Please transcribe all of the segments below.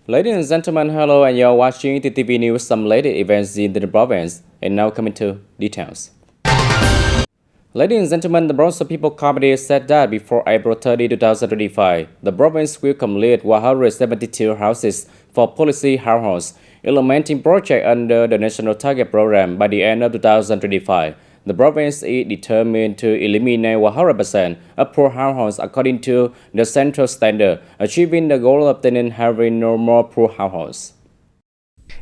Ladies and gentlemen, hello, and you're watching TTV News, some latest events in the province, and now coming to details. Ladies and gentlemen, the Bronze People Committee said that before April 30, 2025, the province will complete 172 houses for policy households, implementing project under the National Target Program by the end of 2025. The province is determined to eliminate 100% of poor households according to the central standard, achieving the goal of having no more poor households.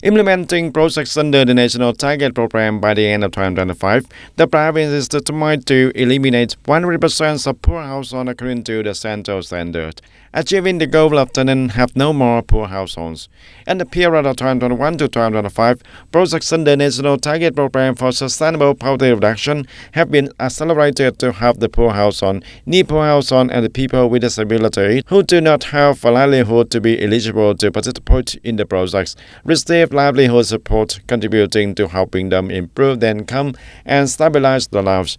Implementing projects under the National Target Program by the end of 2025, the province is determined to eliminate 100% of poor households according to the central standard, achieving the goal of have no more poor households. In the period of 2021 to 2025, projects under the National Target Program for Sustainable Poverty Reduction have been accelerated to help the poor household, near poor household, and the people with disability who do not have a livelihood to be eligible to participate in the projects, receive livelihood support, contributing to helping them improve their income and stabilize their lives.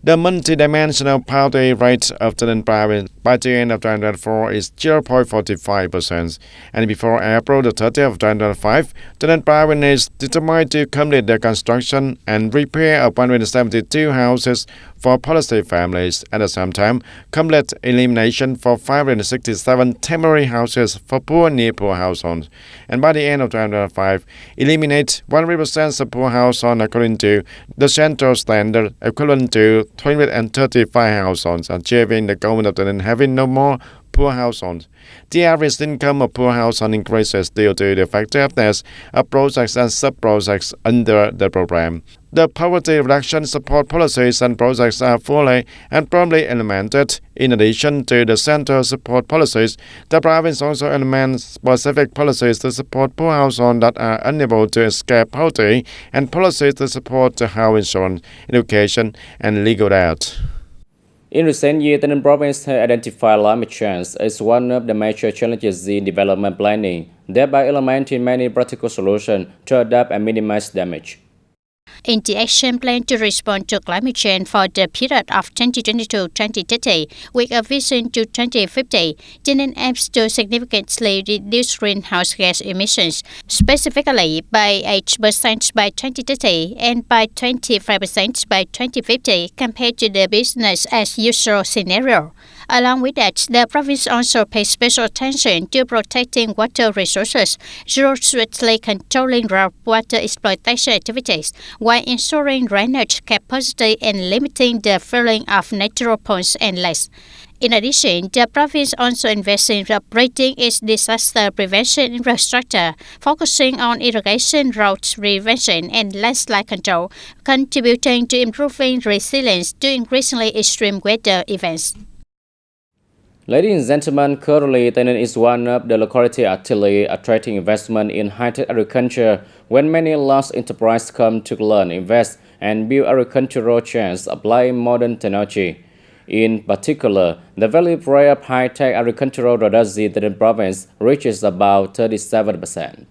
The multidimensional poverty rate of the province by the end of 2024 is 0.45%, and before April the 30th of 2025, the province is determined to complete the construction and repair of 172 houses for policy families. At the same time, complete elimination for 567 temporary houses for poor near poor households, and by the end of 2025, eliminate 100% of poor households according to the central standard, equivalent to 235 households, achieving the goal of having no more poor households. The average income of poor households increases due to the effectiveness of projects and sub-projects under the program. The poverty reduction support policies and projects are fully and promptly implemented. In addition to the central support policies, the province also implements specific policies to support poor households that are unable to escape poverty and policies to support the health insurance, education, and legal aid. In recent years, the province has identified climate change as one of the major challenges in development planning, thereby implementing many practical solutions to adapt and minimize damage. In the action plan to respond to climate change for the period of 2020-2030, with a vision to 2050, TayNinhTV aims to significantly reduce greenhouse gas emissions, specifically by 8% by 2030 and by 25% by 2050 compared to the business as usual scenario. Along with that, the province also pays special attention to protecting water resources through strictly controlling groundwater exploitation activities, while ensuring drainage capacity and limiting the filling of natural ponds and lakes. In addition, the province also invests in upgrading its disaster prevention infrastructure, focusing on irrigation, drought prevention, and landslide control, contributing to improving resilience to increasingly extreme weather events. Ladies and gentlemen, currently TayNinhTV is one of the localities actively attracting investment in high-tech agriculture when many large enterprises come to learn, invest, and build agricultural chains applying modern technology. In particular, the value rate of high-tech agricultural products in the province reaches about 37%.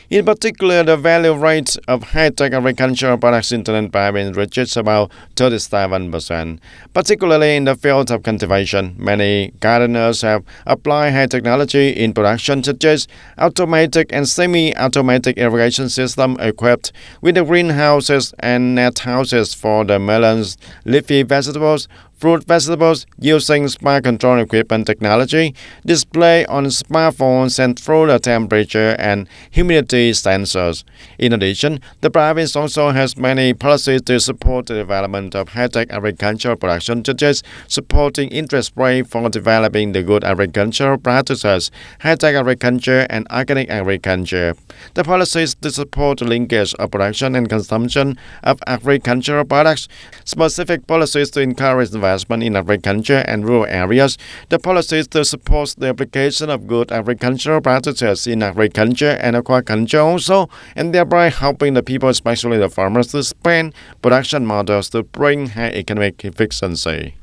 In particular, the value rate of high-tech agricultural products in the province reaches about 37%. Particularly in the field of cultivation, many gardeners have applied high technology in production, such as automatic and semi-automatic irrigation system equipped with the greenhouses and net houses for the melons, leafy vegetables, fruit vegetables using smart control equipment technology, display on smartphones and through the temperature and humidity sensors. In addition, the province also has many policies to support the development of high-tech agricultural production, such as supporting interest rate for developing the good agricultural practices, high-tech agriculture, and organic agriculture. The policies to support the linkage of production and consumption of agricultural products, specific policies to encourage investment in agriculture and rural areas, the policies to support the application of good agricultural practices in agriculture and aquaculture also, and thereby helping the people, especially the farmers, to expand production models to bring high economic efficiency.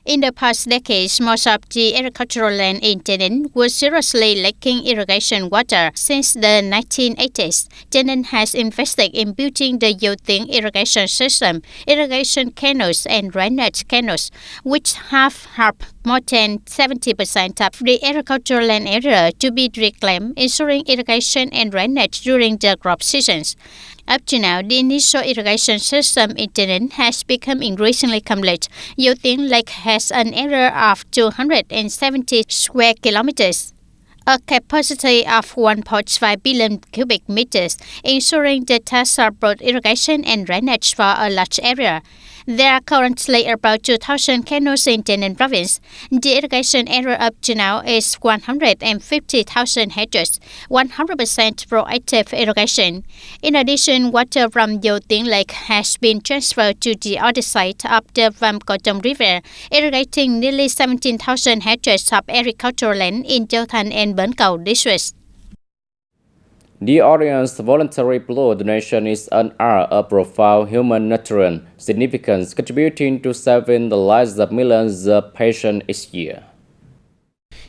In the past decades, most of the agricultural land in TayNinh was seriously lacking irrigation water. Since the 1980s, TayNinh has invested in building the yielding irrigation system, irrigation canals, and drainage canals, which have helped more than 70% of the agricultural land area to be reclaimed, ensuring irrigation and drainage during the crop seasons. Up to now, the initial irrigation system in TayNinh has become increasingly complete. Yielding Lake has an area of 270 square kilometers, a capacity of 1.5 billion cubic meters, ensuring the task of both irrigation and drainage for a large area. There are currently about 2,000 canals in TayNinh province. The irrigation area up to now is 150,000 hectares, 100% proactive irrigation. In addition, water from Yielding Lake has been transferred to the other side of the Vam Cotong River, irrigating nearly 17,000 hectares of agricultural land in Châu and Bến Cầu districts. The audience voluntary blood donation is an art of profound humanitarian significance, contributing to saving the lives of millions of patients each year.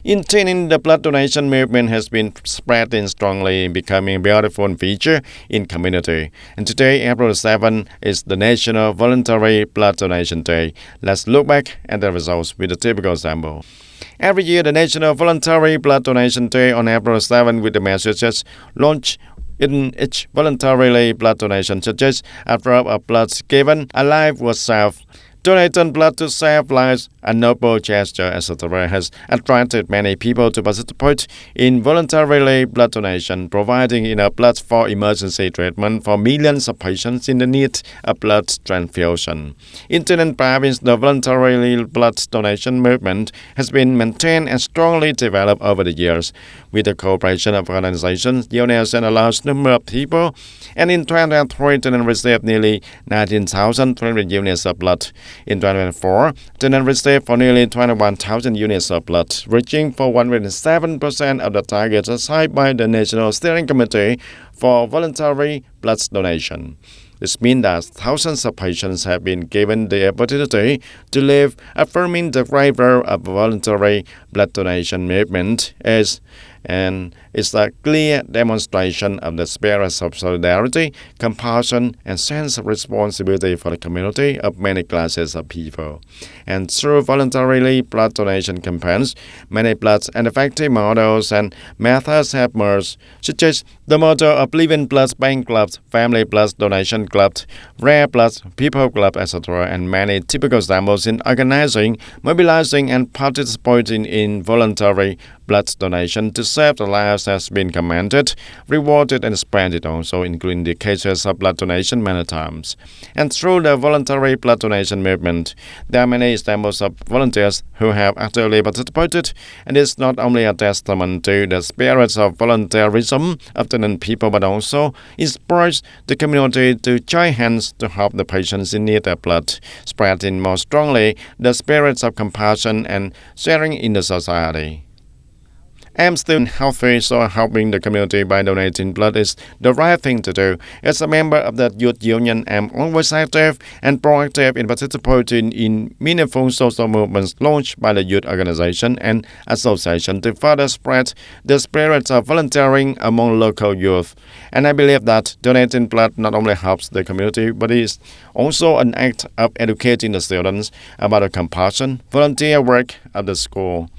In TayNinh, the blood donation movement has been spreading strongly, becoming a beautiful feature in community. And today, April 7, is the National Voluntary Blood Donation Day. Let's look back at the results with a typical sample. Every year, the National Voluntary Blood Donation Day on April 7 with the messages launched in each voluntarily blood donation such as a drop of blood given, a life was saved. Donating blood to save lives, a noble gesture, etc., has attracted many people to participate in voluntary blood donation, providing enough blood for emergency treatment for millions of patients in the need of blood transfusion. In TayNinh province, the voluntary blood donation movement has been maintained and strongly developed over the years, with the cooperation of organizations, units, and a large number of people. And in 2023, TayNinh received nearly 19,300 units of blood. In 2024, TayNinh received for nearly 21,000 units of blood, reaching for 107% of the targets assigned by the National Steering Committee for Voluntary Blood Donation. This means that thousands of patients have been given the opportunity to live, affirming the great role of voluntary blood donation movement and it's a clear demonstration of the spirit of solidarity, compassion, and sense of responsibility for the community of many classes of people. And through voluntary blood donation campaigns, many blood and effective models and methods have emerged, such as the motto of Living Blood Bank Club, Family Blood Donation Club, Rare Blood People Club, etc., and many typical examples in organizing, mobilizing, and participating in voluntary blood donation to save the lives has been commended, rewarded, and spread also, including the cases of blood donation many times. And through the voluntary blood donation movement, there are many examples of volunteers who have actively participated, and it's not only a testament to the spirit of volunteerism of the people, but also inspires the community to join hands to help the patients in need of blood, spreading more strongly the spirits of compassion and sharing in the society. I'm still healthy, so helping the community by donating blood is the right thing to do. As a member of the youth union, I'm always active and proactive in participating in meaningful social movements launched by the youth organization and association to further spread the spirit of volunteering among local youth. And I believe that donating blood not only helps the community, but is also an act of educating the students about the compassion, volunteer work at the school.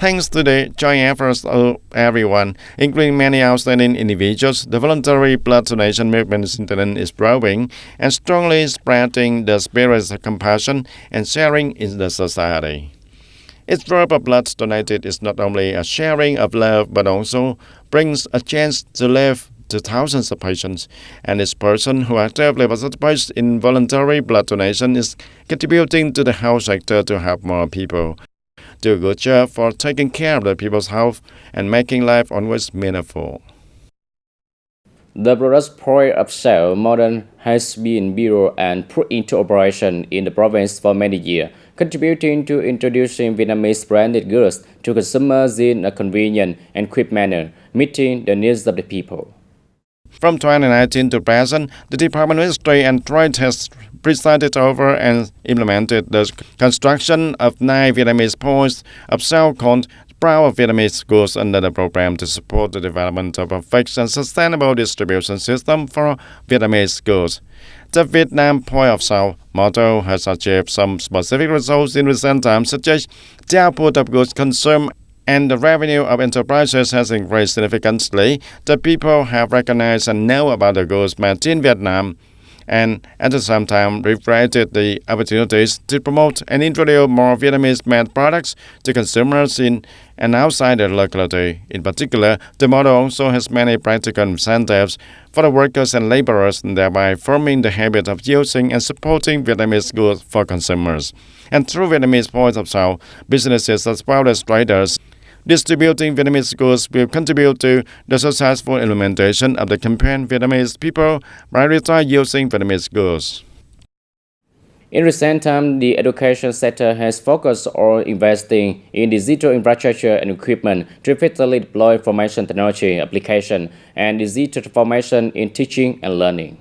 Thanks to the joint efforts of everyone, including many outstanding individuals, the voluntary blood donation movement in TayNinh is growing and strongly spreading the spirits of compassion and sharing in the society. Each drop of blood donated is not only a sharing of love, but also brings a chance to live to thousands of patients, and each person who actively participates in voluntary blood donation is contributing to the health sector to help more people. Do a good job for taking care of the people's health and making life always meaningful. The product point of sale model has been built and put into operation in the province for many years, contributing to introducing Vietnamese branded goods to consumers in a convenient and quick manner, meeting the needs of the people. From 2019 to present, the Department of Industry and Trade has presided over and implemented the construction of 9 Vietnamese points of so-called Proud Vietnamese schools under the program to support the development of a fixed and sustainable distribution system for Vietnamese schools. The Vietnam Point of Sale model has achieved some specific results in recent times, such as the output of goods consumed and the revenue of enterprises has increased significantly. The people have recognized and know about the goods made in Vietnam and at the same time reflected the opportunities to promote and introduce more Vietnamese-made products to consumers in and outside the locality. In particular, the model also has many practical incentives for the workers and laborers, thereby forming the habit of using and supporting Vietnamese goods for consumers. And through Vietnamese points of sale, businesses as well as traders distributing Vietnamese goods will contribute to the successful implementation of the campaign Vietnamese people prioritize using Vietnamese goods. In recent times, the education sector has focused on investing in digital infrastructure and equipment to effectively deploy information technology application and digital transformation in teaching and learning.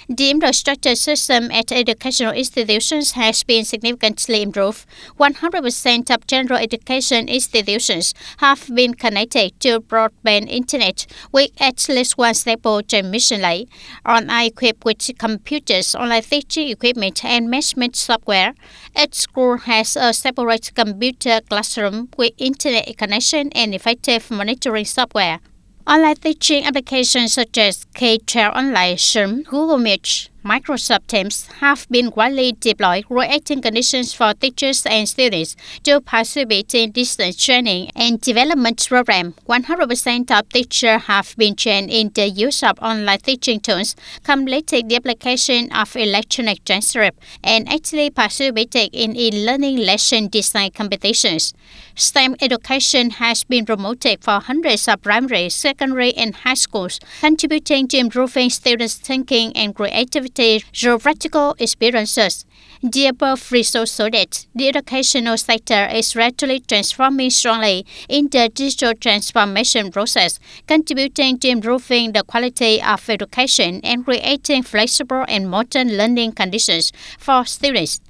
The infrastructure system at educational institutions has been significantly improved. 100% of general education institutions have been connected to broadband internet with at least one stable transmission line. Online equipped with computers, online teaching equipment, and management software. Each school has a separate computer classroom with internet connection and effective monitoring software. Online teaching applications such as K-12 Online, Zoom, Google Meet, Microsoft Teams have been widely deployed, creating conditions for teachers and students to participate in distance training and development program. 100% of teachers have been trained in the use of online teaching tools, completing the application of electronic transcript, and actually participating in e-learning lesson design competitions. STEM education has been promoted for hundreds of primary, secondary, and high schools, contributing to improving students' thinking and creativity through practical experiences. The above results show that the educational sector is rapidly transforming strongly in the digital transformation process, contributing to improving the quality of education and creating flexible and modern learning conditions for students.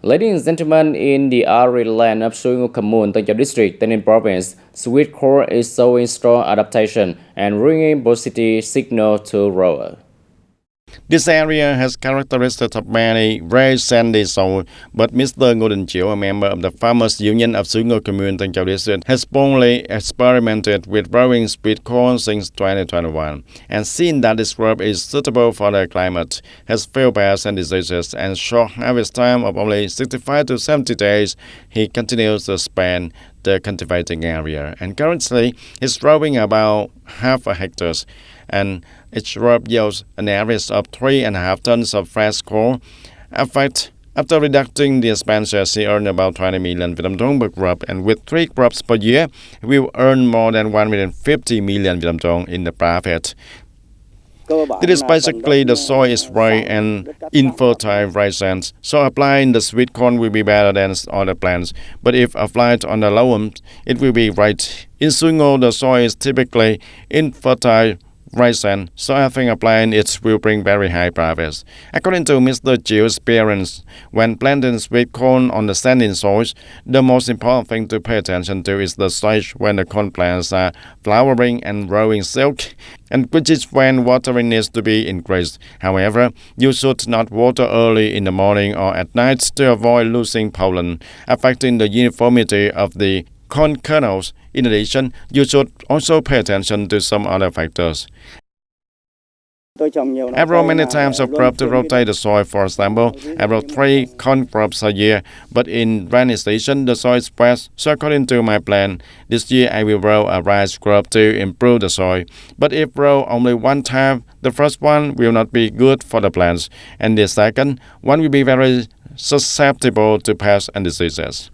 Ladies and gentlemen, in the arid land of Suy Ngo Commune, Tân Châu District, TayNinhTV Province, sweet corn is showing strong adaptation and bringing positive signal to growers. This area has characteristics of many rare sandy soil, but Mr. Ngo Chiu, a member of the Farmers Union of Suy Ngo Commune, Tân Châu District, has boldly experimented with growing sweet corn since 2021, and seen that this crop is suitable for the climate, has few pests and diseases, and short harvest time of only 65 to 70 days. He continues to expand the cultivating area, and currently is growing about half a hectare, and each crop yields an average of 3.5 tons of fresh corn. In fact, after reducing the expenses, he earned about 20 million Vietnam dong per crop, and with 3 crops per year, he will earn more than 150 million Vietnam dong in the profit. It is basically the soil is dry and infertile raisins, so applying the sweet corn will be better than other plants. But if applied on the lowland, it will be right. In Suy Ngo, the soil is typically infertile raisin, so I think applying it will bring very high profits. According to Mr. Chiu's experience, when planting sweet corn on the sandy soils, the most important thing to pay attention to is the stage when the corn plants are flowering and growing silk, and which is when watering needs to be increased. However, you should not water early in the morning or at night to avoid losing pollen, affecting the uniformity of the corn kernels. In addition, you should also pay attention to some other factors. I grow many times of crop to rotate the soil. For example, I grow 3 corn crops a year, but in rainy season the soil is wet, so according to my plan, this year I will grow a rice crop to improve the soil. But if grow only one time, the first one will not be good for the plants, and the second one will be very susceptible to pests and diseases.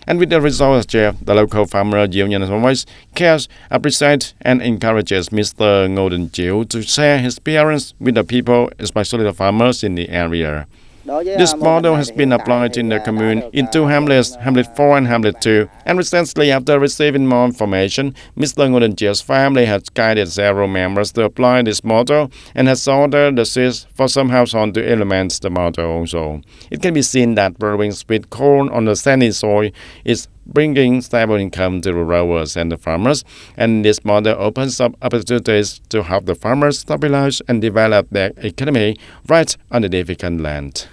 And with the results achieved, the local farmer union always cares, appreciates, and encourages Mr. Ngo Chiu to share his experience with the people, especially the farmers in the area. This model has been applied in the commune in two hamlets, Hamlet 4 and Hamlet 2, and recently, after receiving more information, Mr. Nguyen's family has guided several members to apply this model and has ordered the seeds for some households to implement the model also. It can be seen that growing sweet corn on the sandy soil is bringing stable income to the rowers and the farmers, and this model opens up opportunities to help the farmers stabilize and develop their economy right on the difficult land.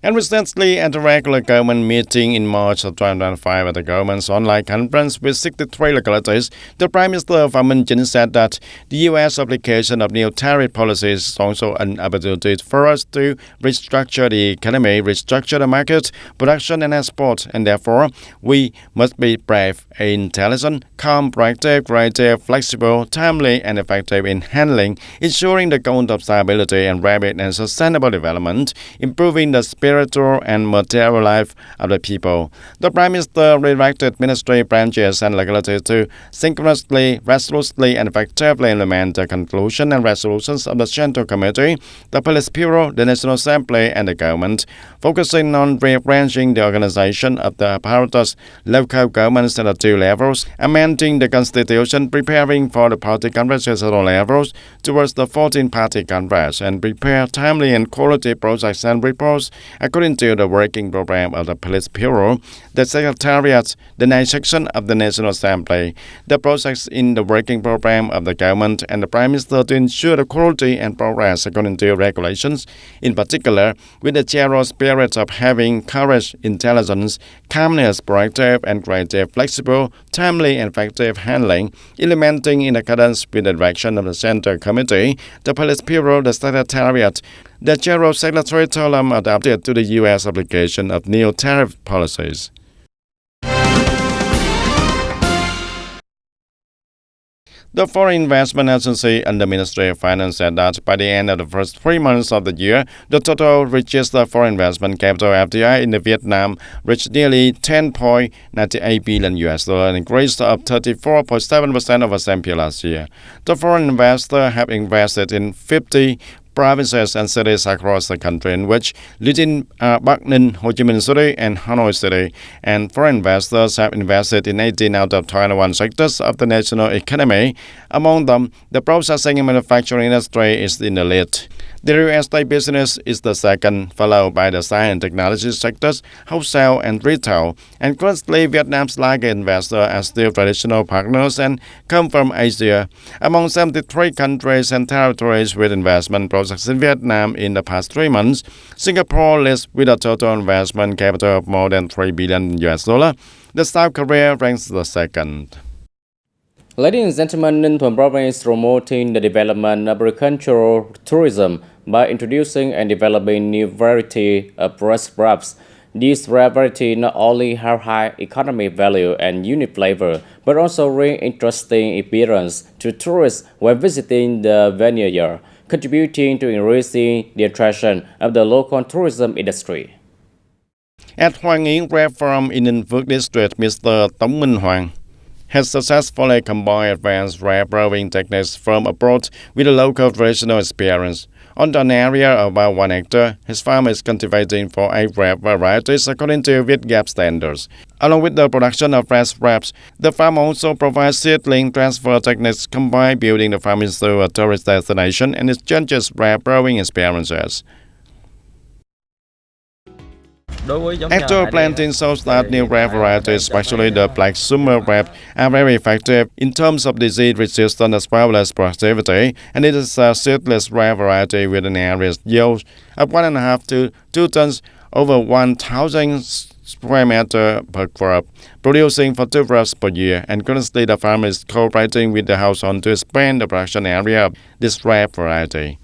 And recently, at a regular government meeting in March of 2025 at the government's online conference with 63 localities, the Prime Minister Phạm Minh Chính said that the U.S. application of new tariff policies is also an opportunity for us to restructure the economy, restructure the market, production and export, and therefore we must be brave, intelligent, calm, proactive, creative, flexible, timely, and effective in handling, ensuring the goal of stability and rapid and sustainable development, improving the spiritual and material life of the people. The Prime Minister directed ministry branches and localities to synchronously, resolutely, and effectively implement the conclusion and resolutions of the Central Committee, the Police Bureau, the National Assembly, and the government, focusing on rearranging the organization of the apparatus, local governments at the two levels, amending the Constitution, preparing for the party congresses at all levels towards the 14th Party Congress, and prepare timely and quality projects and reports according to the working program of the Police Bureau, the Secretariat, the 9th section of the National Assembly, the projects in the working program of the government, and the Prime Minister to ensure the quality and progress according to regulations, in particular with the general spirit of having courage, intelligence, calmness, proactive and creative, flexible, timely and effective handling, implementing in accordance with the direction of the Central Committee, the Police Bureau, the Secretariat. The General Secretary told them adapted to the U.S. application of new tariff policies. The Foreign Investment Agency and the Ministry of Finance said that by the end of the first 3 months of the year, the total registered foreign investment capital FDI in Vietnam reached nearly $10.98 billion, an increase of 34.7% over the same period last year. The foreign investors have invested in 50 provinces and cities across the country, in which leading Bắc Ninh, Ho Chi Minh City, and Hanoi City, and foreign investors have invested in 18 out of 21 sectors of the national economy. Among them, the processing and manufacturing industry is in the lead. The real estate business is the second, followed by the science and technology sectors, wholesale and retail. And currently, Vietnam's largest investors are still traditional partners and come from Asia. Among 73 countries and territories with investment projects in Vietnam in the past 3 months, Singapore leads with a total investment capital of more than $3 billion. The South Korea ranks the second. Ladies and gentlemen, Ninh Thuận Province is promoting the development of agricultural tourism by introducing and developing new variety of rice wraps. These variety not only have high economic value and unique flavor, but also bring interesting appearance to tourists when visiting the vineyard, contributing to increasing the attraction of the local tourism industry. At Hoàng Yến Grape Farm in Ninh Phước District, Mr. Tống Minh Hoàng has successfully combined advanced grape growing techniques from abroad with a local traditional experience. On an area of about 1 hectare, his farm is cultivating for 8 grape varieties according to VITGAP standards. Along with the production of fresh grapes, the farm also provides seedling transfer techniques combined building the farm into a tourist destination and exchanges grape growing experiences. After planting shows that new grape varieties, especially the black summer grape, are very effective in terms of disease resistance as well as productivity, and it is a seedless grape variety with an average yield of 1.5 to 2 tons over 1,000 square meter per crop, producing for 2 crops per year, and currently the farm is cooperating with the household to expand the production area of this grape variety.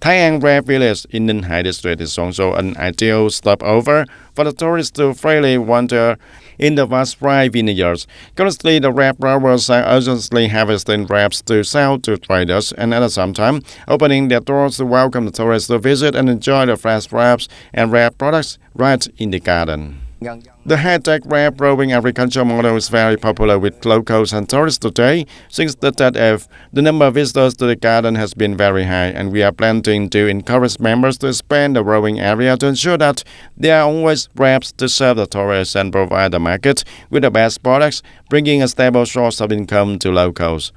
TayNinhTV Grape Village in Ninh Hải District is also an ideal stopover for the tourists to freely wander in the vast ripe vineyards. Currently, the grape growers are urgently harvesting grapes to sell to traders and at the same time opening their doors to welcome the tourists to visit and enjoy the fresh grapes and grape products right in the garden. The high-tech wrap growing agriculture model is very popular with locals and tourists today. Since the 30th, the number of visitors to the garden has been very high, and we are planning to encourage members to expand the growing area to ensure that there are always wraps to serve the tourists and provide the market with the best products, bringing a stable source of income to locals.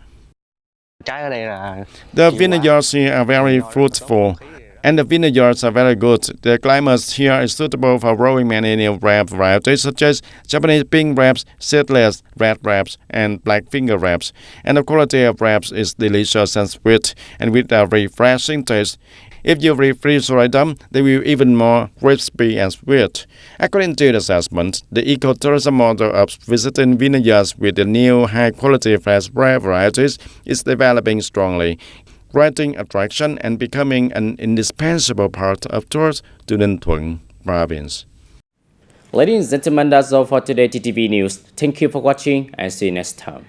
The vineyards here are very fruitful, and the vineyards are very good. The climate here is suitable for growing many new wrap varieties such as Japanese pink wraps, seedless red wraps, and black finger wraps. And the quality of wraps is delicious and sweet, and with a refreshing taste. If you refrigerate them, they will be even more crispy and sweet. According to the assessment, the ecotourism model of visiting vineyards with the new high-quality fresh wrap varieties is developing strongly, creating attraction and becoming an indispensable part of tours to Ninh Thuận province. Ladies and gentlemen, that's all for today TTV News. Thank you for watching and see you next time.